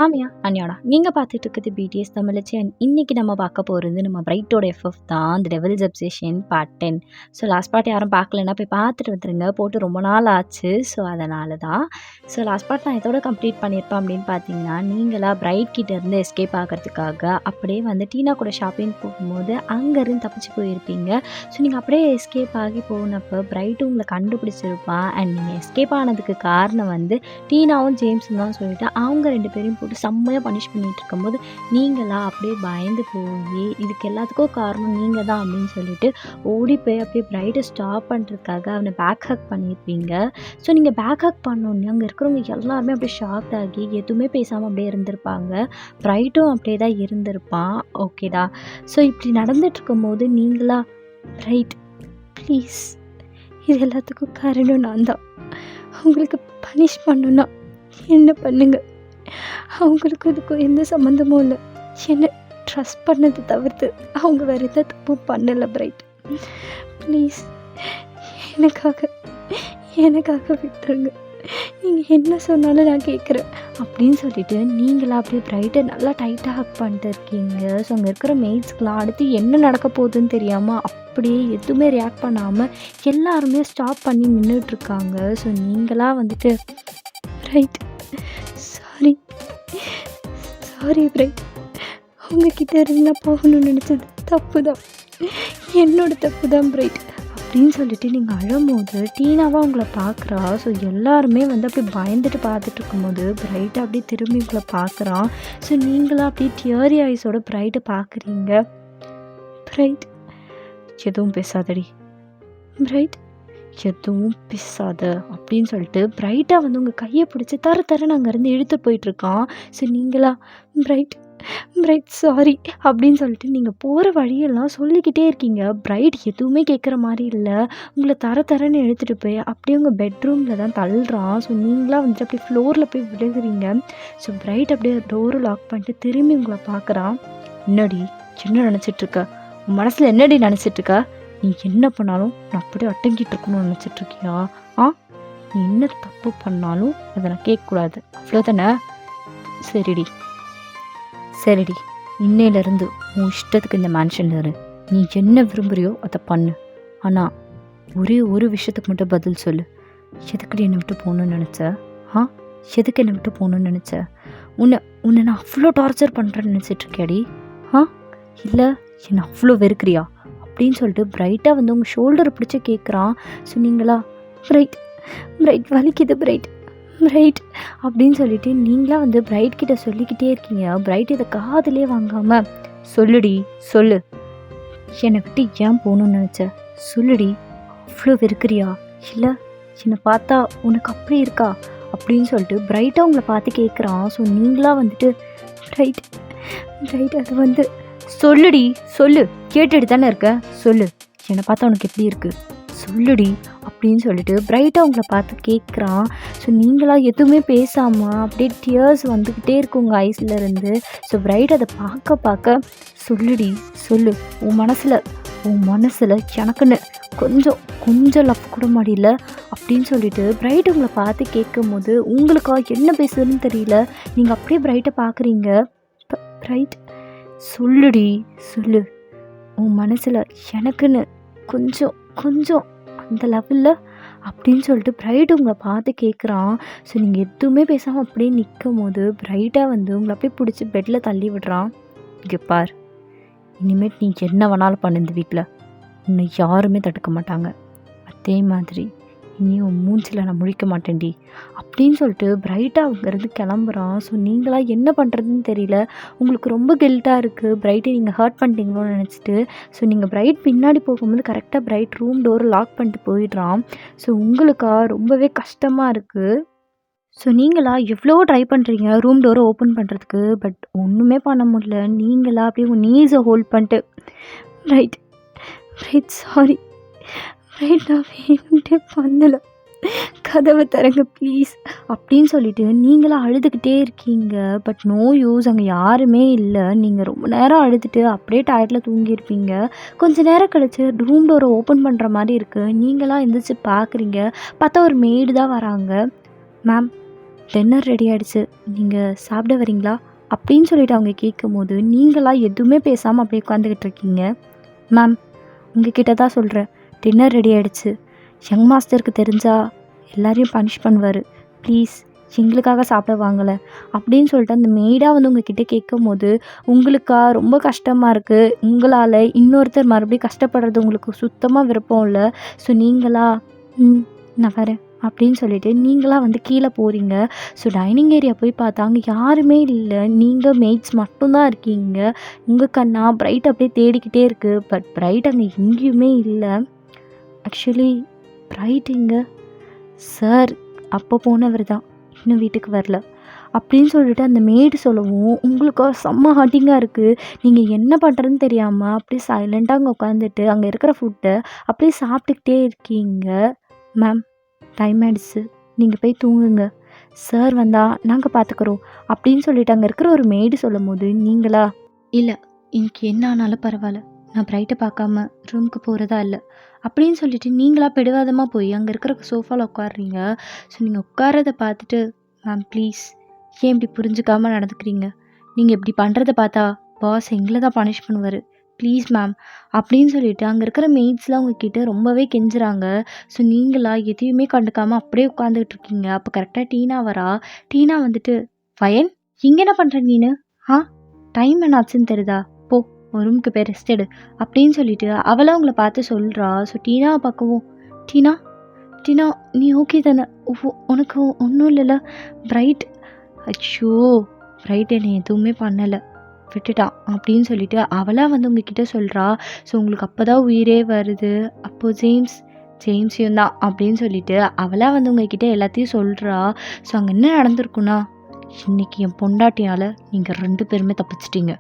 ஆமியா, அன்யாடா. நீங்க பார்த்துட்டு இருக்கிறது பிடிஎஸ் தமிழச்சி அண்ட் இன்னைக்கு நம்ம பார்க்க போறது நம்ம பிரைட்டோட எஃப்எஃப் தான். The Devil's Obsession part 10. So last part யாரும் பார்க்கலன்னா போய் பார்த்துட்டு வந்துருங்க. போட்டு ரொம்ப நாள் ஆச்சு. ஸோ அதனால தான். ஸோ லாஸ்ட் பார்ட் நான் எதோட கம்ப்ளீட் பண்ணியிருப்பேன் அப்படின்னு பார்த்தீங்கன்னா, நீங்களா பிரைட் கிட்ட இருந்து எஸ்கேப் ஆகிறதுக்காக அப்படியே வந்து டீனா கூட ஷாப்பிங் போகும்போது அங்கேருந்து தப்பிச்சு போயிருப்பீங்க. ஸோ நீங்கள் அப்படியே எஸ்கேப் ஆகி போனப்போ பிரைட்டும் உங்களை கண்டுபிடிச்சிருப்பான். அண்ட் நீங்கள் எஸ்கேப் ஆனதுக்கு காரணம் வந்து டீனாவும் ஜேம்ஸும் தான் சொல்லிட்டு அவங்க 2 பேரையும் போட்டு செம்மையாக பனிஷ் பண்ணிகிட்டு இருக்கும்போது நீங்களா அப்படியே பயந்து போய் இதுக்கு எல்லாத்துக்கும் காரணம் நீங்கள் தான் அப்படின்னு சொல்லிட்டு ஓடி போய் அப்படியே பிரைட்டை ஸ்டாப் பண்ணுறதுக்காக அவனை பேக் ஹக் பண்ணியிருப்பீங்க. ஸோ நீங்கள் பேக் ஹக் பண்ணோன்னே அங்கே இருக்கிறவங்க எல்லாருமே அப்படியே ஷாக் ஆகி எதுவுமே பேசாமல் அப்படியே இருந்திருப்பாங்க. பிரைட்டும் அப்படியே தான் இருந்திருப்பான். ஓகேடா. ஸோ இப்படி நடந்துட்டு இருக்கும்போது நீங்களா பிரைட் ப்ளீஸ் இது எல்லாத்துக்கும் காரணம் நான் தான். அவங்களுக்கு பனிஷ் பண்ணணும்னா என்ன பண்ணுங்க. அவங்களுக்கும் இதுக்கும் எந்த சம்மந்தமும் இல்லை. என்னை ட்ரஸ்ட் பண்ணதை தவிர்த்து அவங்க வேறு எந்த தப்பும் பண்ணலை. பிரைட் ப்ளீஸ் எனக்காக விட்டுருங்க. நீங்கள் என்ன சொன்னாலும் நான் கேட்குறேன் அப்படின்னு சொல்லிட்டு நீங்களா அப்படியே பிரைட்டை நல்லா டைட்டாக ஹக் பண்ணிட்டு இருக்கீங்க. ஸோ அங்கே இருக்கிற மெய்ட்ஸ்க்கெலாம் அடுத்து என்ன நடக்க போகுதுன்னு தெரியாமல் அப்படியே எதுவுமே ரியாக்ட் பண்ணாமல் எல்லாருமே ஸ்டாப் பண்ணி நின்றுட்டுருக்காங்க. ஸோ நீங்களாக வந்துட்டு பிரைட் சாரி பிரைட், உங்ககிட்ட இருந்து நான் போகணும்னு நினச்சது தப்பு தான், என்னோட தப்பு தான் பிரைட் அப்படின்னு சொல்லிட்டு நீங்கள் அழும்போது டீனாவாக உங்களை பார்க்குறா. ஸோ எல்லாருமே வந்து அப்படி பயந்துட்டு பார்த்துட்டு இருக்கும்போது பிரைட்டை அப்படியே திரும்பி உங்களை பார்க்குறான். ஸோ நீங்களாம் அப்படியே டியரி ஐஸோட பிரைட்டை பார்க்குறீங்க. பிரைட் எதுவும் பேசாதடி, பிரைட் எதுவும் பேசாத அப்படின்னு சொல்லிட்டு பிரைட்டாக வந்து உங்கள் கையை பிடிச்சி தரன்னு அங்கேருந்து இழுத்து போயிட்டுருக்கான். ஸோ நீங்களா பிரைட் சாரி அப்படின்னு சொல்லிட்டு நீங்கள் போகிற வழியெல்லாம் சொல்லிக்கிட்டே இருக்கீங்க. பிரைட் எதுவுமே கேட்குற மாதிரி இல்லை. உங்களை தரன்னு எடுத்துகிட்டு போய் அப்படியே உங்கள் பெட்ரூமில் தான் தள்ளுறான். ஸோ நீங்களாம் வந்துட்டு அப்படியே ஃப்ளோரில் போய் விழுகிறீங்க. ஸோ பிரைட் அப்படியே டோரை லாக் பண்ணிட்டு திரும்பி உங்களை பார்க்குறான். என்னடி என்ன நினச்சிட்ருக்க, உன் மனசில் என்னடி நினச்சிட்ருக்க, நீ என்ன பண்ணாலும் நான் அப்படியே அடங்கிட்டு இருக்கணும்னு நினச்சிட்ருக்கியா? நீ என்ன தப்பு பண்ணாலும் அதை நான் கேட்கக்கூடாது, அவ்வளோதானே? சரிடி, இன்னையிலேருந்து உன் இஷ்டத்துக்கு இந்த மேன்ஷனில் இரு. நீ என்ன விரும்புகிறியோ அதை பண்ணு. ஆனால் ஒரே ஒரு விஷயத்துக்கு மட்டும் பதில் சொல்லு. எதுக்கு என்னை விட்டு போகணுன்னு நினச்ச? எதுக்கு என்னை விட்டு போகணுன்னு நினச்ச? உன்னை நான் அவ்வளோ டார்ச்சர் பண்ணுறேன்னு நினச்சிட்ருக்கியாடி? இல்லை என்னை அவ்வளோ வெறுக்கிறியா அப்படின்னு சொல்லிட்டு பிரைட்டாக வந்து உங்கள் ஷோல்டரை பிடிச்சி கேட்குறான். ஸோ நீங்களா பிரைட் வலிக்குது பிரைட் அப்படின்னு சொல்லிட்டு நீங்களாக வந்து பிரைட் கிட்ட சொல்லிக்கிட்டே இருக்கீங்க. பிரைட் இதை காதிலே வாங்காமல் சொல்லு, என்னை விட்டு ஏன் போகணுன்னு நினச்ச? சொல்லுடி, அவ்வளோ வெறுக்கிறியா? இல்லை என்னை பார்த்தா உனக்கு அப்படி இருக்கா அப்படின்னு சொல்லிட்டு பிரைட்டாக உங்களை பார்த்து கேட்குறான். ஸோ நீங்களாக வந்துட்டு பிரைட் அது வந்து சொல்லுடி, கேட்டுட்டு தானே இருக்க, சொல்லு, என்னை பார்த்தா உனக்கு எப்படி இருக்குது, சொல்லுடி அப்படின்னு சொல்லிட்டு பிரைட்டாக உங்களை பார்த்து கேட்குறான். ஸோ நீங்களாம் எதுவுமே பேசாமல் அப்படியே டியர்ஸ் வந்துக்கிட்டே இருக்கும் உங்கள் ஐஸ்லேருந்து. ஸோ பிரைட் அதை பார்க்க சொல்லு, உன் மனசில் எனக்குன்னு கொஞ்சம் லவ் கூட மாடியில் அப்படின்னு சொல்லிட்டு பிரைட் உங்களை பார்த்து கேட்கும் போது உங்களுக்கா என்ன பேசுறதுன்னு தெரியல. நீங்கள் அப்படியே பிரைட்டை பார்க்குறீங்க. பிரைட் சொல்லு, உன் மனசில் எனக்குன்னு கொஞ்சம் அந்த லெவலில் அப்படின்னு சொல்லிட்டு பிரைட் உங்களை பார்த்து கேட்குறான். ஸோ நீங்கள் எதுவுமே பேசாமல் அப்படியே நிற்கும் போது பிரைட்டாக வந்து உங்களை அப்படியே பிடிச்சி பெட்டில் தள்ளி விடுறான். இங்கே பார், இனிமேல் நீ என்ன வேணாலும் பண்ணு, இந்த வீட்டில் உன்னை யாருமே தடுக்க மாட்டாங்க. அதே மாதிரி இனி உன் மூஞ்சில் நான் முழிக்க மாட்டேன்டி அப்படின்னு சொல்லிட்டு பிரைட்டாக அங்கேருந்து கிளம்புறான். ஸோ நீங்களாம் என்ன பண்ணுறதுன்னு தெரியல. உங்களுக்கு ரொம்ப கில்ட்டாக இருக்குது. பிரைட்டை நீங்கள் ஹர்ட் பண்ணிட்டீங்களோன்னு நினச்சிட்டு. ஸோ நீங்கள் பிரைட் பின்னாடி போகும்போது கரெக்டாக பிரைட் ரூம் டோரை லாக் பண்ணிட்டு போயிடுறான். ஸோ உங்களுக்கா ரொம்பவே கஷ்டமாக இருக்குது. ஸோ நீங்களா எவ்வளோ ட்ரை பண்ணுறீங்க ரூம் டோரை ஓப்பன் பண்ணுறதுக்கு, பட் ஒன்றுமே பண்ண முடியல. நீங்களா அப்படியே உங்கள் நீஸை ஹோல்ட் பண்ணிட்டு பிரைட் சாரி நான் வேணும்ட்டே பண்ணலை, கதவை தரங்க ப்ளீஸ் அப்படின்னு சொல்லிட்டு நீங்களாம் அழுதுகிட்டே இருக்கீங்க. பட் நோ யூஸ், அங்கே யாருமே இல்லை. நீங்கள் ரொம்ப நேரம் அழுதுட்டு அப்படியே டயர்டில் தூங்கியிருப்பீங்க. கொஞ்சம் நேரம் கழிச்சு ரூம் டோரை ஓப்பன் பண்ணுற மாதிரி இருக்குது. நீங்களாம் எந்திரிச்சு பார்க்குறீங்க. பார்த்தா ஒரு மெய்டு தான் வராங்க. மேம் டின்னர் ரெடி ஆகிடுச்சு, நீங்கள் சாப்பிட வரீங்களா அப்படின்னு சொல்லிட்டு அவங்க கேட்கும்போது நீங்களா எதுவுமே பேசாமல் அப்படியே உட்காந்துக்கிட்டு இருக்கீங்க. மேம், உங்ககிட்ட தான் சொல்கிறேன், டின்னர் ரெடி ஆகிடுச்சு. யங் மாஸ்டருக்கு தெரிஞ்சால் எல்லாரையும் பனிஷ் பண்ணுவார். ப்ளீஸ் எங்களுக்காக சாப்பிட வாங்கலை அப்படின்னு சொல்லிட்டு அந்த மெய்டாக வந்து உங்ககிட்ட கேட்கும் போது உங்களுக்கா ரொம்ப கஷ்டமாக இருக்குது. உங்களால் இன்னொருத்தர் மறுபடியும் கஷ்டப்படுறது உங்களுக்கு சுத்தமாக விருப்பம் இல்லை. ஸோ நீங்களா நான் வரேன் அப்படின்னு சொல்லிட்டு நீங்களாக வந்து கீழே போகிறீங்க. ஸோ டைனிங் ஏரியா போய் பார்த்தா அங்கே யாருமே இல்லை, நீங்கள் மெய்ட்ஸ் மட்டும்தான் இருக்கீங்க. உங்கள் கண்ணா பிரைட் அப்படியே தேடிக்கிட்டே இருக்குது. பட் பிரைட் அங்கே எங்கேயுமே இல்லை. ஆக்சுவலி பிரைட் இங்கே சார் அப்போ போனவர் தான் இன்னும் வீட்டுக்கு வரல அப்படின்னு சொல்லிட்டு அந்த மெய்டு சொல்லவும் உங்களுக்கு செம்ம ஹாட்டிங்காக இருக்குது. நீங்கள் என்ன பண்ணுறதுன்னு தெரியாமல் அப்படியே சைலண்ட்டாக அங்கே உட்காந்துட்டு அங்கே இருக்கிற ஃபுட்டை அப்படியே சாப்பிட்டுக்கிட்டே இருக்கீங்க. மேம், டைம் ஆகிடுச்சு, நீங்கள் போய் தூங்குங்க, சார் வந்தால் நாங்கள் பார்த்துக்குறோம் அப்படின்னு சொல்லிட்டு அங்கே இருக்கிற ஒரு மெய்டு சொல்லும் போது நீங்களா இல்லை, இன்னைக்கு என்ன ஆனாலும் பரவாயில்ல, நான் பிரைட்டை பார்க்காம ரூமுக்கு போகிறதா இல்லை அப்படின்னு சொல்லிட்டு நீங்களா பிடிவாதமாக போய் அங்கே இருக்கிற சோஃபாவில் உட்காடுறீங்க. ஸோ நீங்கள் உட்காரதை பார்த்துட்டு மேம் ப்ளீஸ் ஏன் இப்படி புரிஞ்சுக்காமல் நடந்துக்கிறீங்க, நீங்கள் இப்படி பண்ணுறதை பார்த்தா பாஸ் எங்களை தான் பனிஷ் பண்ணுவார், ப்ளீஸ் மேம் அப்படின்னு சொல்லிட்டு அங்கே இருக்கிற மெய்ட்ஸ்லாம் உங்ககிட்ட ரொம்பவே கெஞ்சுறாங்க. ஸோ நீங்களா எதையுமே கண்டுக்காமல் அப்படியே உட்காந்துக்கிட்டு இருக்கீங்க. அப்போ கரெக்டாக டீனா வரா. டீனா வந்துட்டு வயன் இங்கே என்ன பண்ணுற நீனு, டைம் என்ன ஆச்சுன்னு தெரியுதா, போ ஒரு ரூமுக்கு போய் ரெஸ்ட் எடு அப்படின்னு சொல்லிட்டு அவளை உங்களை பார்த்து சொல்கிறா. ஸோ டீனாவை பார்க்கவும் டீனா டீனா நீ ஓகே தானே, உனக்கு ஒன்றும் இல்லைல்ல, பிரைட் அச்சோ பிரைட் என்னை எதுவுமே பண்ணலை விட்டுட்டான் அப்படின்னு சொல்லிட்டு அவளாக வந்து உங்ககிட்ட சொல்கிறா. ஸோ உங்களுக்கு அப்போ தான் உயிரே வருது. அப்போது ஜேம்ஸையும் தான் அப்படின்னு சொல்லிட்டு அவளாக வந்து உங்ககிட்ட எல்லாத்தையும் சொல்கிறா. ஸோ அங்கே என்ன நடந்திருக்குன்னா, இன்றைக்கி என் பொண்டாட்டியால் நீங்கள் 2 பேருமே தப்பிச்சிட்டிங்க.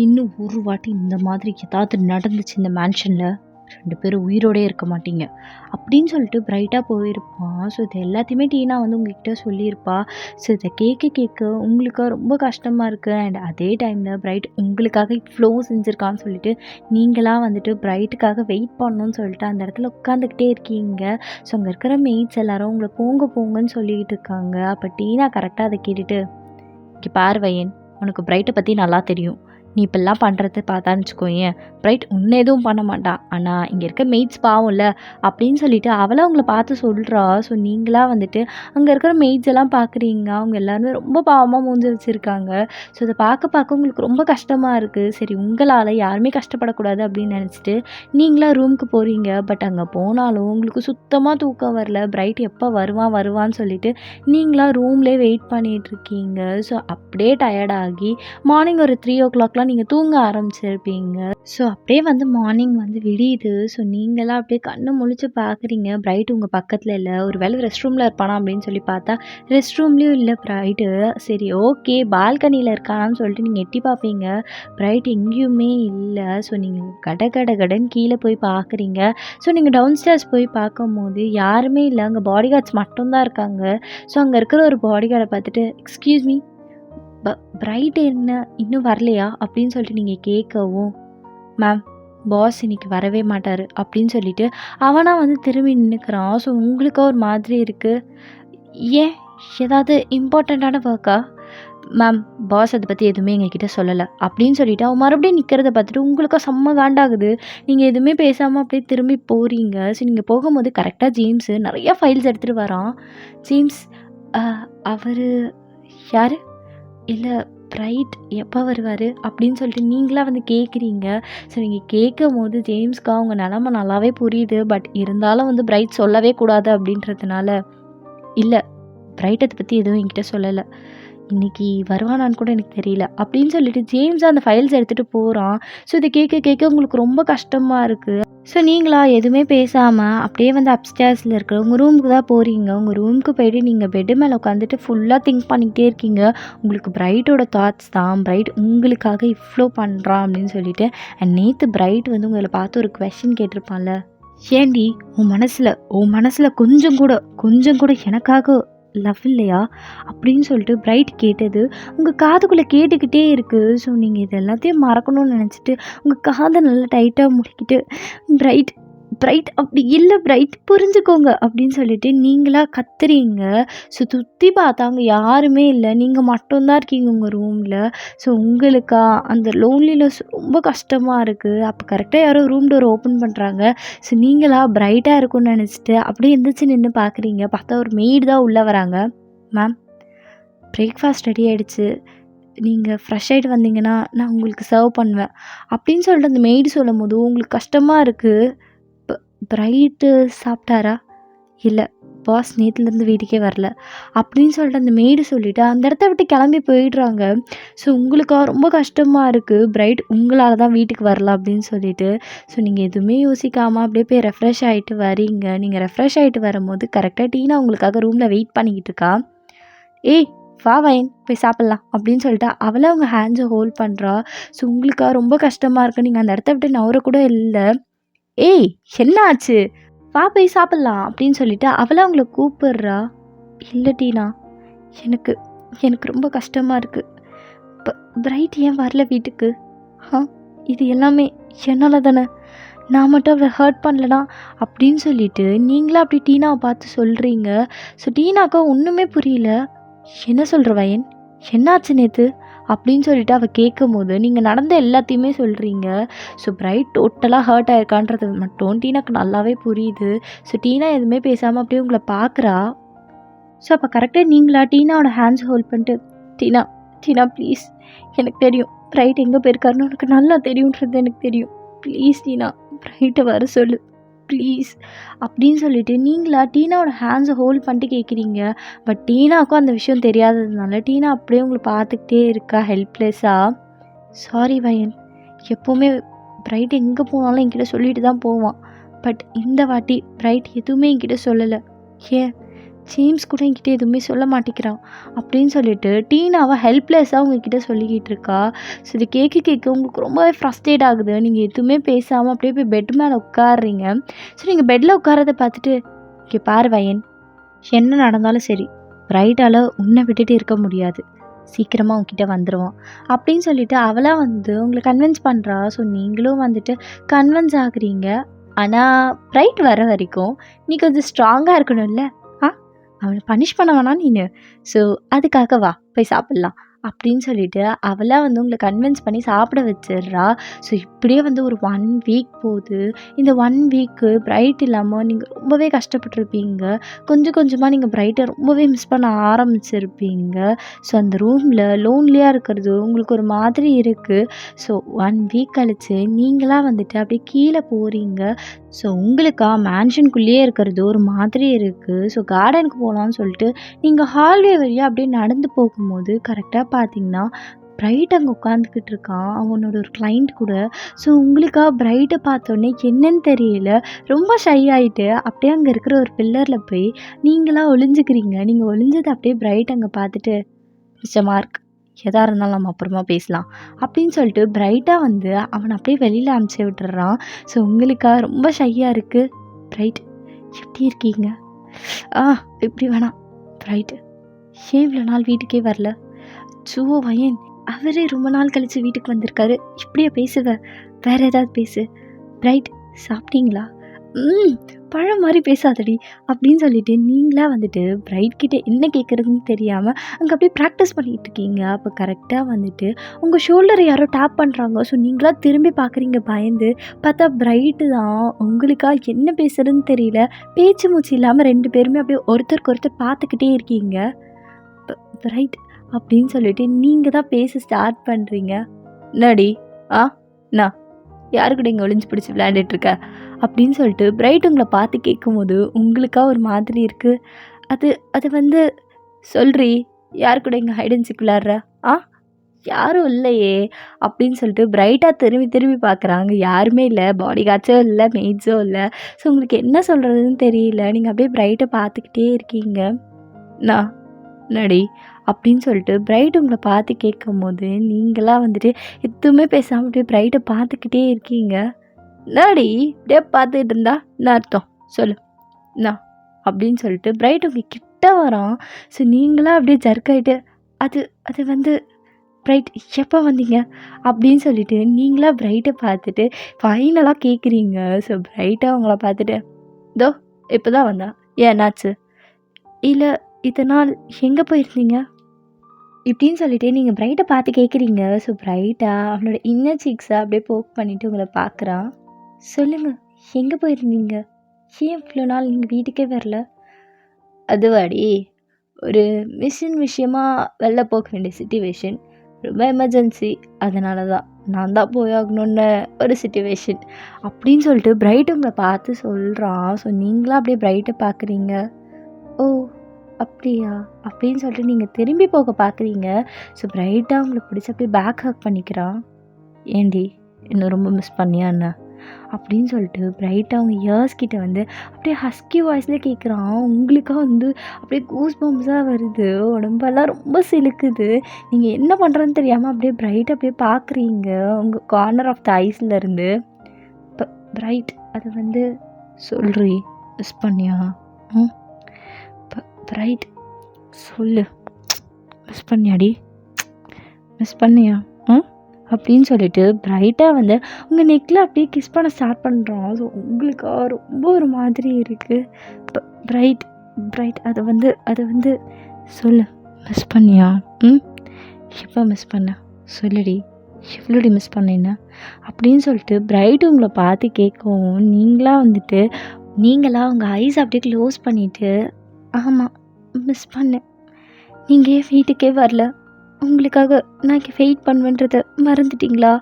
இன்னும் ஒரு வாட்டி இந்த மாதிரி ஏதாவது நடந்துச்சு இந்த மேன்ஷனில் 2 பேரும் உயிரோடே இருக்க மாட்டீங்க அப்படின்னு சொல்லிட்டு பிரைட்டாக போயிருப்பான். ஸோ இது எல்லாத்தையுமே டீனா வந்து உங்ககிட்ட சொல்லியிருப்பா. ஸோ இதை கேட்க உங்களுக்கு ரொம்ப கஷ்டமாக இருக்குது. அண்ட் அதே டைமில் பிரைட் உங்களுக்காக இவ்வளோ செஞ்சுருக்கான்னு சொல்லிட்டு நீங்களாக வந்துட்டு பிரைட்டுக்காக வெயிட் பண்ணணும்னு சொல்லிட்டு அந்த இடத்துல உட்காந்துக்கிட்டே இருக்கீங்க. ஸோ அங்கே இருக்கிற மெய்ட்ஸ் எல்லாரும் உங்களை போங்கன்னு சொல்லிக்கிட்டு இருக்காங்க. அப்போ டீனா கரெக்டாக அதை கேட்டுட்டு, இங்கே பார்வையன், உனக்கு பிரைட்டை பற்றி நல்லா தெரியும், நீ இப்பெல்லாம் பண்ணுறது பார்த்தான்னு வச்சுக்கோயேன், பிரைட் உன்னை எதுவும் பண்ண மாட்டான், ஆனால் இங்கே இருக்க மெய்ட்ஸ் பாவம்ல அப்படின்னு சொல்லிட்டு அவளை அவங்கள பார்த்து சொல்கிறா. ஸோ நீங்களாக வந்துட்டு அங்கே இருக்கிற மெய்ட்ஸ் எல்லாம் பார்க்குறீங்க. அவங்க எல்லாருமே ரொம்ப பாவமாக மூஞ்சி வச்சுருக்காங்க. ஸோ அதை பார்க்க உங்களுக்கு ரொம்ப கஷ்டமாக இருக்குது. சரி உங்களால் யாருமே கஷ்டப்படக்கூடாது அப்படின்னு நினச்சிட்டு நீங்களாக ரூமுக்கு போகிறீங்க. பட் அங்கே போனாலும் உங்களுக்கு சுத்தமாக தூக்கம் வரல. பிரைட் எப்போ வருவான்னு சொல்லிட்டு நீங்களாக ரூம்லேயே வெயிட் பண்ணிகிட்ருக்கீங்க. ஸோ அப்படியே டயர்டாகி மார்னிங் ஒரு 3 o'clock நீங்கள் தூங்க ஆரம்பிச்சிருப்பீங்க. ஸோ அப்படியே வந்து மார்னிங் வந்து விடியுது. ஸோ நீங்களாம் அப்படியே கண்ணு முழிச்சு பார்க்குறீங்க. பிரைட் உங்கள் பக்கத்தில் இல்லை. ஒரு வேளை ரெஸ்ட் ரூமில் இருப்பானா அப்படின்னு சொல்லி பார்த்தா ரெஸ்ட் ரூம்லேயும் இல்லை பிரைட்டு. சரி ஓகே பால்கனியில் இருக்கானான்னு சொல்லிட்டு நீங்கள் எட்டி பார்ப்பீங்க. பிரைட் எங்கேயுமே இல்லை. ஸோ நீங்கள் கடன்னு கீழே போய் பார்க்குறீங்க. ஸோ நீங்கள் டவுன் ஸ்டேர்ஸ் போய் பார்க்கும்போது யாருமே இல்லை, அங்கே பாடி கார்ட்ஸ் மட்டும்தான் இருக்காங்க. ஸோ அங்கே இருக்கிற ஒரு பாடி கார்டை பார்த்துட்டு எக்ஸ்கியூஸ் மீ, பிரைட் என்ன இன்னும் வரலையா அப்படின்னு சொல்லிட்டு நீங்கள் கேட்கவும், மேம் பாஸ் இன்னைக்கு வரவே மாட்டார் அப்படின்னு சொல்லிட்டு அவனா வந்து திரும்பி நின்றுக்கிறான். ஸோ உங்களுக்கா ஒரு மாதிரி இருக்குது. ஏன் ஏதாவது இம்பார்ட்டண்ட்டான ஒர்க்கா? மேம் பாஸ் அதை பற்றி எதுவுமே எங்ககிட்ட சொல்லலை அப்படின்னு சொல்லிட்டு அவன் மறுபடியும் நிற்கிறத பார்த்துட்டு உங்களுக்கு செம்ம காண்டாகுது. நீங்கள் எதுவுமே பேசாமல் அப்படியே திரும்பி போகிறீங்க. ஸோ நீங்கள் போகும்போது கரெக்டாக ஜேம்ஸு நிறையா ஃபைல்ஸ் எடுத்துகிட்டு வரான். ஜேம்ஸ் அவர் யார், இல்லை பிரைட் எப்போ வருவார் அப்படின்னு சொல்லிட்டு நீங்களாக வந்து கேட்குறீங்க. ஸோ நீங்கள் கேட்கும் போது ஜேம்ஸ்க்கு அவங்க நிலமை நல்லாவே புரியுது. பட் இருந்தாலும் வந்து பிரைட் சொல்லவே கூடாது அப்படின்றதுனால, இல்லை பிரைட் அதை பற்றி எதுவும் என்கிட்ட சொல்லலை, இன்றைக்கி வருவானான்னு கூட எனக்கு தெரியல அப்படின்னு சொல்லிட்டு ஜேம்ஸ் அந்த ஃபைல்ஸ் எடுத்துகிட்டு போகிறான். ஸோ இதை கேட்க உங்களுக்கு ரொம்ப கஷ்டமாக இருக்குது. ஸோ நீங்களா எதுவுமே பேசாமல் அப்படியே வந்து அப்ஸ்டேர்ஸில் இருக்கிற உங்கள் ரூமுக்கு தான் போகிறீங்க. உங்கள் ரூமுக்கு போய்ட்டு நீங்கள் பெட்டு மேலே உட்காந்துட்டு ஃபுல்லாக திங்க் பண்ணிக்கிட்டே இருக்கீங்க. உங்களுக்கு பிரைட்டோட தாட்ஸ் தான், பிரைட் உங்களுக்காக இவ்வளோ பண்ணுறான் அப்படின்னு சொல்லிட்டு. அண்ட் நேற்று பிரைட் வந்து உங்களை பார்த்து ஒரு கொஸ்டின் கேட்டிருப்பான்ல, ஏண்டி உன் மனசில் கொஞ்சம் கூட எனக்காக லவ் இல்லையா அப்படின்னு சொல்லிட்டு பிரைட் கேட்டது உங்கள் காதுக்குள்ளே கேட்டுக்கிட்டே இருக்குது. ஸோ நீங்கள் இது எல்லாத்தையும் மறக்கணும்னு நினச்சிட்டு உங்கள் காதை நல்லா டைட்டாக முடிக்கிட்டு, பிரைட் பிரைட் அப்படி இல்ல பிரைட் புரிஞ்சுக்கோங்க அப்படின்னு சொல்லிட்டு நீங்களா கத்துறீங்க. ஸோ சுத்தி பார்த்தா அங்க யாருமே இல்ல. நீங்க மட்டும் தான் இருக்கீங்க உங்க ரூம்ல. ஸோ உங்களுக்கா அந்த லோன்லினஸ் ரொம்ப கஷ்டமா இருக்கு. அப்ப கரெக்ட்டா யாரோ ரூம் டோர் ஓப்பன் பண்றாங்க. ஸோ நீங்களா பிரைட்டா இருக்கும்னு நெனச்சுட்டு அப்படியே எந்திரிச்சு நின்னு பார்க்குறீங்க. பார்த்தா ஒரு மெய்டு தான் உள்ள வராங்க. மேம் பிரேக்ஃபாஸ்ட் ரெடி ஆயிடுச்சு. நீங்க ஃப்ரெஷ் ஆயிட்டு வந்தீங்கன்னா, நான் உங்களுக்கு சர்வ் பண்ணுவேன். அப்படின்னு சொல்லிட்டு அந்த மெய்டு சொல்லும்போது உங்களுக்கு கஷ்டமா இருக்கு. ப பிரைட்டு சாப்பிட்டாரா? இல்ல. பாஸ் நேத்துலேருந்து வீட்டுக்கே வரல. அப்படின்னு சொல்லிட்டு அந்த மெய்டு சொல்லிட்டு அந்த இடத்த விட்டு கிளம்பி போயிடுறாங்க. ஸோ உங்களுக்கா ரொம்ப கஷ்டமா இருக்கு. பிரைட் உங்களால தான் வீட்டுக்கு வரல அப்படின்னு சொல்லிட்டு. ஸோ நீங்க எதுவுமே யோசிக்காம அப்படியே போய் ரெஃப்ரெஷ் ஆயிட்டு வரீங்க. நீங்க ரெஃப்ரெஷ் ஆயிட்டு வரும்போது கரெக்ட்டா டீனா உங்களுக்காக ரூம்ல வெயிட் பண்ணிக்கிட்டு இருக்கா. "ஏய் வா வயன் போய் சாப்பிட்லாம்" அப்படின்னு சொல்லிட்டு அவளே அவங்க ஹேண்ட்ஸை ஹோல்ட் பண்ணுறா. ஸோ உங்களுக்கா ரொம்ப கஷ்டமாக இருக்கு. நீங்கள் அந்த இடத்த விட்டு நவரக்கூட இல்லை. "ஏய் என்ன ஆச்சு? வா போய் சாப்பிட்லாம்" அப்படின்னு சொல்லிட்டு அவளே அவங்கள கூப்பிடுறா. "இல்லை டீனா, எனக்கு எனக்கு ரொம்ப கஷ்டமாக இருக்குது. பிரைட் ஏன் வரல வீட்டுக்கு? ஆ இது எல்லாமே என்னால் தானே. நான் மட்டும் அவளை ஹர்ட் பண்ணலனா" அப்படின்னு சொல்லிட்டு நீங்களா அப்படி டீனாவை பார்த்து சொல்கிறீங்க. ஸோ டீனாக்கா ஒன்றுமே புரியல. "என்ன சொல்கிற வயன்? என்னாச்சு நேற்று?" அப்படின்னு சொல்லிட்டு அவள் கேட்கும்போது நீங்கள் நடந்த எல்லாத்தையுமே சொல்கிறீங்க. ஸோ பிரைட் டோட்டலாக ஹர்ட் ஆயிருக்கான்றது மட்டும் டீனாக்கு நல்லாவே புரியுது. ஸோ டீனா எதுவுமே பேசாமல் அப்படியே உங்களை பார்க்குறா. ஸோ அப்போ கரெக்டாக நீங்களா டீனாவோட ஹேண்ட்ஸ் ஹோல்ட் பண்ணிட்டு, "டீனா டீனா ப்ளீஸ், எனக்கு தெரியும் பிரைட் எங்கே போயிருக்காருன்னு உனக்கு நல்லா தெரியுன்றது எனக்கு தெரியும். ப்ளீஸ் டீனா, பிரைட்டை வர சொல்லு ப்ளீஸ்" அப்படின்னு சொல்லிட்டு நீங்களா டீனாவோட ஹேண்ட்ஸை ஹோல்ட் பண்ணிட்டு கேட்குறீங்க. பட் டீனாவுக்கும் அந்த விஷயம் தெரியாததுனால டீனா அப்படியே உங்களை பார்த்துக்கிட்டே இருக்கா ஹெல்ப்லெஸ்ஸாக. "சாரி வயன், எப்போவுமே பிரைட் எங்கே போனாலும் என்கிட்ட சொல்லிட்டு தான் போவான். பட் இந்த வாட்டி பிரைட் எதுவுமே என்கிட்ட சொல்லலை. ஏன் ஜேம்ஸ் கூட என்கிட்ட எதுவுமே சொல்ல மாட்டேங்கிறான்" அப்படின்னு சொல்லிட்டு டீனாவை ஹெல்ப்லெஸ்ஸாக உங்ககிட்ட சொல்லிக்கிட்டு இருக்கா. ஸோ இது கேட்க கேட்க உங்களுக்கு ரொம்பவே ஃப்ரஸ்ட்ரேட் ஆகுது. நீங்கள் எதுவுமே பேசாமல் அப்படியே போய் பெட் மேலே உட்காடுறீங்க. ஸோ நீங்கள் பெட்டில் உட்காரதை பார்த்துட்டு, "இங்கே பாரு வயன், என்ன நடந்தாலும் சரி பிரைட்டால் உன்னை விட்டுட்டு இருக்க முடியாது. சீக்கிரமாக உன்கிட்ட வந்துடுவான்" அப்படின்னு சொல்லிட்டு அவளாக வந்து உங்களை கன்வின்ஸ் பண்ணுறா. ஸோ நீங்களும் வந்துட்டு கன்வின்ஸ் ஆகுறீங்க. ஆனால் பிரைட் வர வரைக்கும் நீ கொஞ்சம் ஸ்ட்ராங்காக இருக்கணும்ல. அவனை பனிஷ் பண்ண வேணாம் நீனு. ஸோ அதுக்காக வா போய் சாப்பிட்லாம் அப்படின்னு சொல்லிட்டு அவளா வந்து உங்களை கன்வின்ஸ் பண்ணி சாப்பிட வச்சிடுறா. ஸோ இப்படியே வந்து ஒரு 1 வீக் போகுது. இந்த 1 வீக்கு பிரைட் இல்லாமல் நீங்கள் ரொம்பவே கஷ்டப்பட்டுருப்பீங்க. கொஞ்சம் கொஞ்சமாக நீங்கள் பிரைட்டை ரொம்பவே மிஸ் பண்ண ஆரம்பிச்சிருப்பீங்க. ஸோ அந்த ரூமில் லோன்லியாக இருக்கிறது உங்களுக்கு ஒரு மாதிரி இருக்குது. ஸோ 1 வீக் கழித்து நீங்களாக வந்துட்டு அப்படியே கீழே போகிறீங்க. ஸோ உங்களுக்கா மேன்ஷனுக்குள்ளேயே இருக்கிறது ஒரு மாதிரி இருக்குது. ஸோ கார்டனுக்கு போகலான்னு சொல்லிட்டு நீங்கள் ஹால்வே வழியாக அப்படியே நடந்து போகும்போது கரெக்டாக பார்த்தீங்கன்னா பிரைட் அங்கே உட்காந்துக்கிட்டு இருக்கான் அவனோட ஒரு கிளைண்ட் கூட. ஸோ உங்களுக்கா பிரைட்டை பார்த்தோன்னே என்னன்னு தெரியல, ரொம்ப ஷை ஆகிட்டு அப்படியே அங்கே இருக்கிற ஒரு பில்லரில் போய் நீங்களாக ஒளிஞ்சுக்கிறீங்க. நீங்கள் ஒளிஞ்சதை அப்படியே பிரைட் அங்கே பார்த்துட்டு, "மிஸ்டர் மார்க், எதாக இருந்தாலும் நம்ம அப்புறமா பேசலாம்" அப்படின்னு சொல்லிட்டு பிரைட்டாக வந்து அவனை அப்படியே வெளியில் அனுப்பிச்சி விட்டுறான். ஸோ உங்களுக்கா ரொம்ப ஷையாக இருக்குது. "பிரைட் எப்படி இருக்கீங்க? இப்படி வேணாம். பிரைட் ஏன் இவ்வளோ நாள் வீட்டுக்கே வரல? சோ வயன், அவரே ரொம்ப நாள் கழித்து வீட்டுக்கு வந்திருக்காரு. இப்படியே பேசுவ? வேற ஏதாவது பேசு. பிரைட் சாப்பிட்டீங்களா? பழம் மாதிரி பேசாதடி" அப்படின்னு சொல்லிட்டு நீங்களா வந்துட்டு பிரைட் கிட்ட என்ன கேட்குறதுன்னு தெரியாமல் அங்கே அப்படியே ப்ராக்டிஸ் பண்ணிகிட்டு இருக்கீங்க. அப்போ கரெக்டாக வந்துட்டு உங்கள் ஷோல்டரை யாரோ டேப் பண்ணுறாங்க. ஸோ நீங்களா திரும்பி பார்க்குறீங்க பயந்து. பார்த்தா பிரைட்டு தான். உங்களுக்கா என்ன பேசுறதுன்னு தெரியல. பேச்சு மூச்சு இல்லாமல் 2 பேருமே அப்படியே ஒருத்தருக்கு ஒருத்தர் பார்த்துக்கிட்டே இருக்கீங்க. பிரைட் அப்படின்னு சொல்லிட்டு நீங்கள் தான் பேச ஸ்டார்ட் பண்ணுறீங்க. "என்னடி நான் யாரு கூட இங்கே ஒளிஞ்சு பிடிச்சி விளையாண்டுட்ருக்க?" அப்படின்னு சொல்லிட்டு பிரைட் உங்களை பார்த்து கேட்கும்போது உங்களுக்கா ஒரு மாதிரி இருக்குது. அது அது வந்து "சொல்றி, யார் கூட இங்கே ஹைட் அண்ட் சீக் விளையாடுற? யாரும் இல்லையே" அப்படின்னு சொல்லிட்டு பிரைட்டாக திரும்பி திரும்பி பார்க்குறாங்க. யாருமே இல்லை. பாடி கார்ட்ஸோ இல்லை, மெய்ட்ஸோ இல்லை. ஸோ உங்களுக்கு என்ன சொல்கிறதுன்னு தெரியல. நீங்கள் அப்படியே பிரைட்டை பார்த்துக்கிட்டே இருக்கீங்க. "நான் என்னடி?" அப்படின்னு சொல்லிட்டு பிரைட் உங்களை பார்த்து கேட்கும்போது நீங்களா வந்துட்டு எதுவுமே பேசாமல் அப்படியே பிரைட்டை பார்த்துக்கிட்டே இருக்கீங்க. "என்னடி இப்படியே பார்த்துக்கிட்டு இருந்தா என்ன அர்த்தம்? சொல்லு என்ன?" அப்படின்னு சொல்லிட்டு பிரைட் உங்கள் கிட்ட வரான். ஸோ நீங்களா அப்படியே ஜர்க் ஆகிட்டு, அது அது வந்து பிரைட் எப்போ வந்தீங்க அப்படின்னு சொல்லிட்டு நீங்களா பிரைட்டை பார்த்துட்டு ஃபைனலாக கேட்குறீங்க. ஸோ பிரைட்டாக அவங்கள பார்த்துட்டு இதோ இப்போ தான் வந்தா, ஏன் என்னாச்சு, இல்லை இத்தனை நாள் எங்கே போயிருந்தீங்க இப்படின்னு சொல்லிட்டு நீங்கள் பிரைட்டை பார்த்து கேட்குறீங்க. ஸோ பிரைட்டாக அவனோட இன்னர் சீக்ஸை அப்படியே போக் பண்ணிவிட்டு உங்களை பார்க்குறான். சொல்லுங்கள், எங்கே போயிருந்தீங்க, ஏன் இவ்வளோ நாள் நீங்கள் வீட்டுக்கே வரல? அதுவாடி, ஒரு மிஷின் விஷயமா வெளில போக வேண்டிய சுச்சுவேஷன், ரொம்ப எமர்ஜென்சி, அதனால தான் நான் தான் போயாகணுன்னு ஒரு சுச்சுவேஷன் அப்படின்னு சொல்லிட்டு பிரைட் உங்களை பார்த்து சொல்கிறான். ஸோ நீங்களாம் அப்படியே பிரைட்டை பார்க்குறீங்க. ஓ அப்படியா அப்படின்னு சொல்லிட்டு நீங்கள் திரும்பி போக பார்க்குறீங்க. ஸோ பிரைட்டாக உங்களை பிடிச்சி அப்படியே பேக் ஹக் பண்ணிக்கிறான். ஏண்டி இன்னும் ரொம்ப மிஸ் பண்ணியா என்ன அப்படின்னு சொல்லிட்டு பிரைட்டாக அவங்க இயர்ஸ் கிட்ட வந்து அப்படியே ஹஸ்கி வாய்ஸில் கேட்குறான். உங்களுக்காக வந்து அப்படியே கூஸ் பம்ப்ஸாக வருது, உடம்பெல்லாம் ரொம்ப சிலுக்குது. நீங்கள் என்ன பண்ணுறதுன்னு தெரியாமல் அப்படியே பிரைட் அப்படியே பார்க்குறீங்க உங்கள் கார்னர் ஆஃப் த ஐஸ்லேருந்து. இப்போ பிரைட் அது வந்து சொல்றி மிஸ் பண்ணியா? ம் பிரைட் சொல்லு, மிஸ் பண்ணியாடி, மிஸ் பண்ணியா அப்படின்னு சொல்லிட்டு பிரைட்டாக வந்து உங்கள் நெக்கில் அப்படியே கிஸ் பண்ண ஸ்டார்ட் பண்ணுறோம். ஸோ உங்களுக்கு ரொம்ப ஒரு மாதிரி இருக்குது. பிரைட் பிரைட் அது வந்து சொல்லு, மிஸ் பண்ணியா? எப்போ மிஸ் பண்ண சொல்லுடி, எவ்வளோடி மிஸ் பண்ணேன்னு அப்படின்னு சொல்லிட்டு பிரைட் உங்களை பார்த்து கேட்கவும் நீங்களா உங்கள் ஐஸ் அப்படியே க்ளோஸ் பண்ணிவிட்டு ஆமாம் மிஸ் பண்ணேன், நீங்கள் ஏன் வீட்டுக்கே வரல, உங்களுக்காக நான் இங்கே வெயிட் பண்ணுவேன்றதை மறந்துட்டிங்களா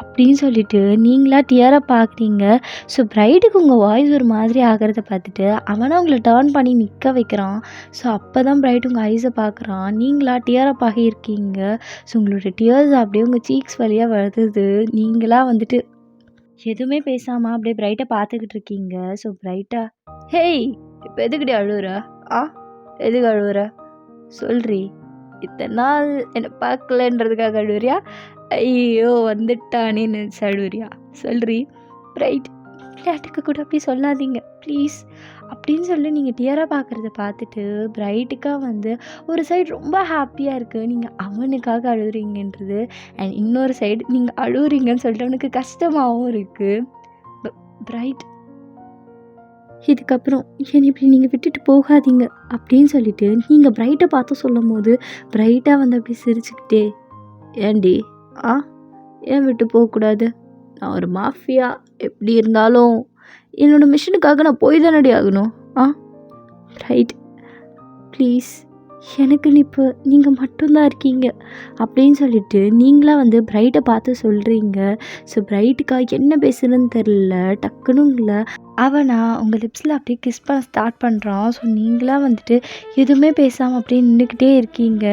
அப்படின்னு சொல்லிட்டு நீங்களா டியராக பார்க்குறீங்க. ஸோ பிரைடுக்கு உங்கள் வாய்ஸ் ஒரு மாதிரி ஆகிறத பார்த்துட்டு அவனை உங்களை டேர்ன் பண்ணி நிற்க வைக்கிறான். ஸோ அப்போ தான் பிரைட் உங்கள் ஐஸை பார்க்குறான். நீங்களா டியராக ஆகியிருக்கீங்க. ஸோ உங்களோட டியர்ஸ் அப்படியே உங்கள் சீக்ஸ் வழியாக வருது. நீங்களா எதுவுமே பேசாமல் அப்படியே பிரைட்டை பார்த்துக்கிட்டு இருக்கீங்க. ஸோ பிரைட்டா, ஹேய் இப்போ எதுக்கிட்டே அழுவுற? எதுக்கு அழுவுற சொல்றி, இத்தனை நாள் என்னை பார்க்கலன்றதுக்காக அழுவுறியா, ஐயோ வந்துட்டானே நினச்சி அழுவுறியா சொல்றி? பிரைட் விளையாட்டுக்கு கூட அப்படி சொல்லாதீங்க ப்ளீஸ் அப்படின்னு சொல்லி நீங்கள் டியராக பார்க்குறத பார்த்துட்டு பிரைட்டுக்காக ஒரு சைடு ரொம்ப ஹாப்பியாக இருக்குது, நீங்கள் அவனுக்காக அழுகுறீங்கன்றது. அண்ட் இன்னொரு சைடு நீங்கள் அழுகுறீங்கன்னு சொல்லிட்டு அவனுக்கு கஷ்டமாகவும் இருக்குது. பிரைட் இதுக்கப்புறம் என்னை இப்படி நீங்கள் விட்டுட்டு போகாதீங்க அப்படின்னு சொல்லிட்டு நீங்கள் பிரைட்டை பார்த்து சொல்லும் போது பிரைட்டாக அப்படி சிரிச்சுக்கிட்டே, ஏண்டி ஏன் விட்டு போகக்கூடாது, நான் ஒரு மாஃபியா, எப்படி இருந்தாலும் என்னோடய மிஷனுக்காக நான் போய் தானடி ஆகணும். பிரைட் ப்ளீஸ் எனக்குன்னு இப்போ நீங்கள் மட்டும்தான் இருக்கீங்க அப்படின்னு சொல்லிட்டு நீங்களாக பிரைட்டை பார்த்து சொல்கிறீங்க. ஸோ பிரைட்டுக்காக என்ன பேசுகிறதுன்னு தெரில, டக்குன்னு அவனா உங்கள் லிப்ஸில் அப்படியே கிஸ் பண்ண ஸ்டார்ட் பண்ணுறான். ஸோ நீங்களாக எதுவுமே பேசாமல் அப்படியே நின்றுக்கிட்டே இருக்கீங்க.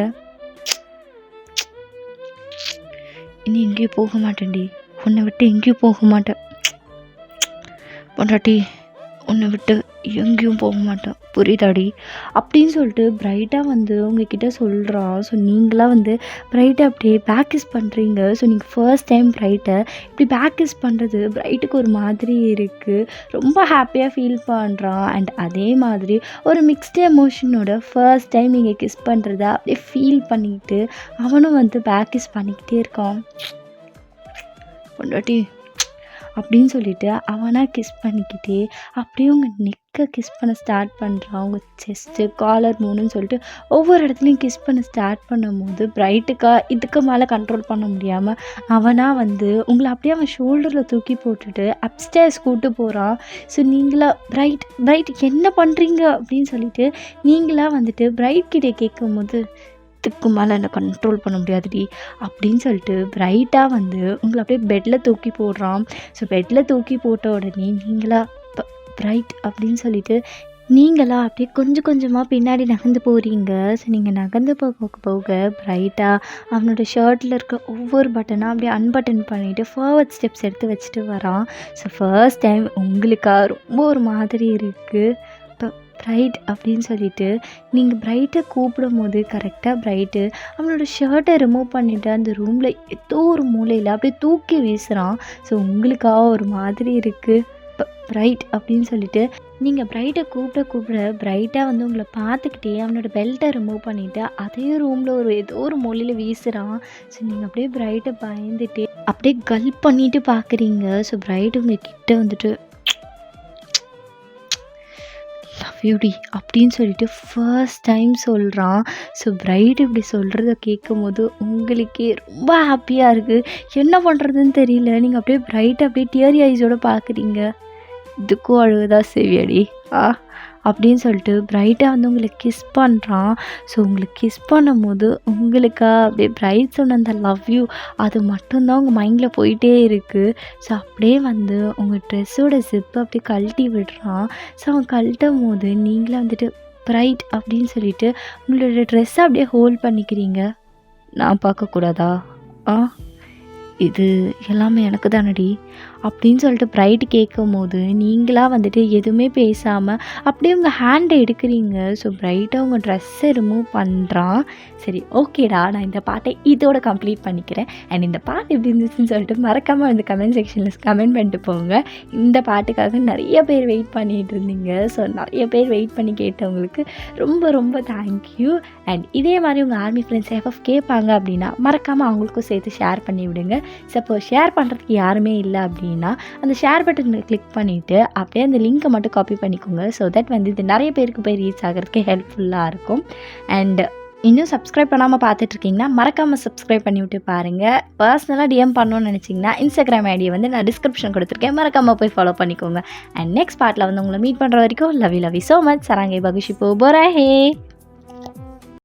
இனி எங்கேயும் போக மாட்டேன்டி, உன்னை விட்டு எங்கேயும் போக மாட்டேன் பொண்டாட்டி, உன்னை விட்டு எங்கேயும் போக மாட்டேன் புரியுதாடி அப்படின்னு சொல்லிட்டு பிரைட்டாக உங்ககிட்ட சொல்கிறான். ஸோ நீங்களாக பிரைட்டை அப்படியே பேக்கிஸ் பண்ணுறீங்க. ஸோ நீங்கள் ஃபர்ஸ்ட் டைம் பிரைட்டை இப்படி பேக்கிஸ் பண்ணுறது பிரைட்டுக்கு ஒரு மாதிரி இருக்குது, ரொம்ப ஹாப்பியாக ஃபீல் பண்ணுறான். அண்ட் அதே மாதிரி ஒரு மிக்ஸ்டு எமோஷனோட ஃபர்ஸ்ட் டைம் நீங்கள் கிஸ் பண்ணுறத அப்படியே ஃபீல் பண்ணிக்கிட்டு அவனும் பேக்கிஸ் பண்ணிக்கிட்டே இருக்கான். பொண்டாட்டி அப்படின்னு சொல்லிட்டு அவனாக கிஸ் பண்ணிக்கிட்டே அப்படியே உங்கள் நெக்கை கிஸ் பண்ண ஸ்டார்ட் பண்ணுறான். உங்கள் செஸ்ட்டு, காலர், மூணுன்னு சொல்லிட்டு ஒவ்வொரு இடத்துலையும் கிஸ் பண்ண ஸ்டார்ட் பண்ணும்போது பிரைட்டுக்காக இதுக்கு மேலே கண்ட்ரோல் பண்ண முடியாமல் அவனாக உங்களை அப்படியே அவன் ஷோல்டரில் தூக்கி போட்டுட்டு அப்ஸ்டேர்ஸ் கூப்பிட்டு போகிறான். ஸோ நீங்களா பிரைட் என்ன பண்ணுறீங்க அப்படின்னு சொல்லிட்டு நீங்களாக பிரைட் கிட்டே கேட்கும் போது இதுக்கு மேலே என்னை கண்ட்ரோல் பண்ண முடியாதுடி அப்படின்னு சொல்லிட்டு பிரைட்டாக உங்களை அப்படியே பெட்டில் தூக்கி போடுறான். ஸோ பெட்டில் தூக்கி போட்ட உடனே நீங்களா பிரைட் அப்படின்னு சொல்லிட்டு நீங்களா அப்படியே கொஞ்சம் கொஞ்சமாக பின்னாடி நகர்ந்து போகிறீங்க. ஸோ நீங்கள் நகர்ந்து போக போக பிரைட்டாக அவனோட ஷர்ட்டில் இருக்க ஒவ்வொரு பட்டனாக அப்படியே அன்பட்டன் பண்ணிவிட்டு ஃபார்வர்ட் ஸ்டெப்ஸ் எடுத்து வச்சுட்டு வரான். ஸோ ஃபர்ஸ்ட் டைம் உங்களுக்காக ரொம்ப ஒரு மாதிரி இருக்குது. பிரைட் அப்படின்னு சொல்லிட்டு நீங்கள் பிரைட்டை கூப்பிடும் போது கரெக்டாக பிரைட்டு அவனோட ஷர்ட்டை ரிமூவ் பண்ணிவிட்டு அந்த ரூமில் ஏதோ ஒரு மூலையில் அப்படியே தூக்கி வீசுகிறான். ஸோ உங்களுக்காக ஒரு மாதிரி இருக்குது. பிரைட் அப்படின்னு சொல்லிட்டு நீங்கள் பிரைட்டை கூப்பிட பிரைட்டாக வந்து உங்களை பார்த்துக்கிட்டே அவனோட பெல்ட்டை ரிமூவ் பண்ணிவிட்டு அதே ரூமில் ஏதோ ஒரு மொழியில் வீசுகிறான். ஸோ நீங்கள் அப்படியே பிரைட்டை பயந்துட்டு அப்படியே கல்ப் பண்ணிட்டு பார்க்குறீங்க. ஸோ பிரைட் உங்கள் கிட்ட வந்துட்டு லவ் யூ டி அப்படின்னு சொல்லிட்டு ஃபர்ஸ்ட் டைம் சொல்கிறான். ஸோ பிரைட் இப்படி சொல்கிறத கேட்கும்போது உங்களுக்கே ரொம்ப ஹாப்பியாக இருக்குது. என்ன பண்ணுறதுன்னு தெரியல. நீங்கள் அப்படியே பிரைட் அப்படியே டியரி ஐஸோடு பார்க்குறீங்க. இதுக்கும் அழுகுதா செவியடி அப்படின்னு சொல்லிட்டு பிரைட்டாக வந்து உங்களை கிஸ் பண்ணுறான். ஸோ உங்களுக்கு கிஸ் பண்ணும்போது உங்களுக்கா அப்படியே பிரைட் சொன்ன அந்த லவ் யூ அது மட்டும்தான் உங்கள் மைண்டில் போயிட்டே இருக்குது. ஸோ அப்படியே வந்து உங்கள் ட்ரெஸ்ஸோட ஜிப்பை அப்படியே கழட்டி விடுறான். ஸோ அவன் கழட்டும் போது நீங்களே வந்துட்டு பிரைட் அப்படின்னு சொல்லிட்டு உங்களோட ட்ரெஸ்ஸை அப்படியே ஹோல்ட் பண்ணிக்கிறீங்க. நான் பார்க்கக்கூடாதா? இது எல்லாமே எனக்கு தானடி அப்படின்னு சொல்லிட்டு பிரைட் கேட்கும் போது நீங்களாக வந்துட்டு எதுவுமே பேசாமல் அப்படியே உங்கள் ஹேண்டை எடுக்கிறீங்க. ஸோ பிரைட்டாக உங்கள் ட்ரெஸ்ஸை ரிமூவ் பண்ணுறான். சரி ஓகேடா, நான் இந்த பாட்டை இதோட கம்ப்ளீட் பண்ணிக்கிறேன். அண்ட் இந்த பாட்டு எப்படி இருந்துச்சுன்னு சொல்லிட்டு மறக்காமல் இந்த கமெண்ட் செக்ஷனில் கமெண்ட் பண்ணிட்டு போங்க. இந்த பாட்டுக்காக நிறைய பேர் வெயிட் பண்ணிகிட்டு இருந்தீங்க. ஸோ நிறைய பேர் வெயிட் பண்ணி கேட்டவங்களுக்கு ரொம்ப ரொம்ப தேங்க்யூ. அண்ட் இதே மாதிரி உங்கள் ஆர்மி ஃப்ரெண்ட்ஸ் எஃப்எஃப் கேட்பாங்க அப்படின்னா மறக்காமல் அவங்களுக்கும் சேர்த்து ஷேர் பண்ணி விடுங்க. சப்போஸ் ஷேர் பண்ணுறதுக்கு யாருமே இல்லை அப்படின்னா அந்த ஷேர் பட்டனை கிளிக் பண்ணிவிட்டு அப்படியே அந்த லிங்க்கை மட்டும் காப்பி பண்ணிக்கோங்க. ஸோ தட் வந்து இது நிறைய பேருக்கு போய் ரீச் ஆகிறதுக்கு ஹெல்ப்ஃபுல்லாக இருக்கும். அண்ட் இன்னும் சப்ஸ்கிரைப் பண்ணாமல் பார்த்துட்ருக்கீங்கன்னா மறக்காமல் சப்ஸ்கிரைப் பண்ணி விட்டு பாருங்கள். பர்சனலாக டிஎம் பண்ணணும்னு நினச்சிங்கன்னா இன்ஸ்டாகிராம் ஐடியை வந்து நான் டிஸ்கிரிப்ஷன் கொடுத்துருக்கேன், மறக்காமல் போய் ஃபாலோ பண்ணிக்கோங்க. அண்ட் நெக்ஸ்ட் பார்ட்டில் வந்து உங்களை மீட் பண்ணுற வரைக்கும் லவ் யூ ஸோ மச். சராங்கே பகுஷிப்போ போராஹே.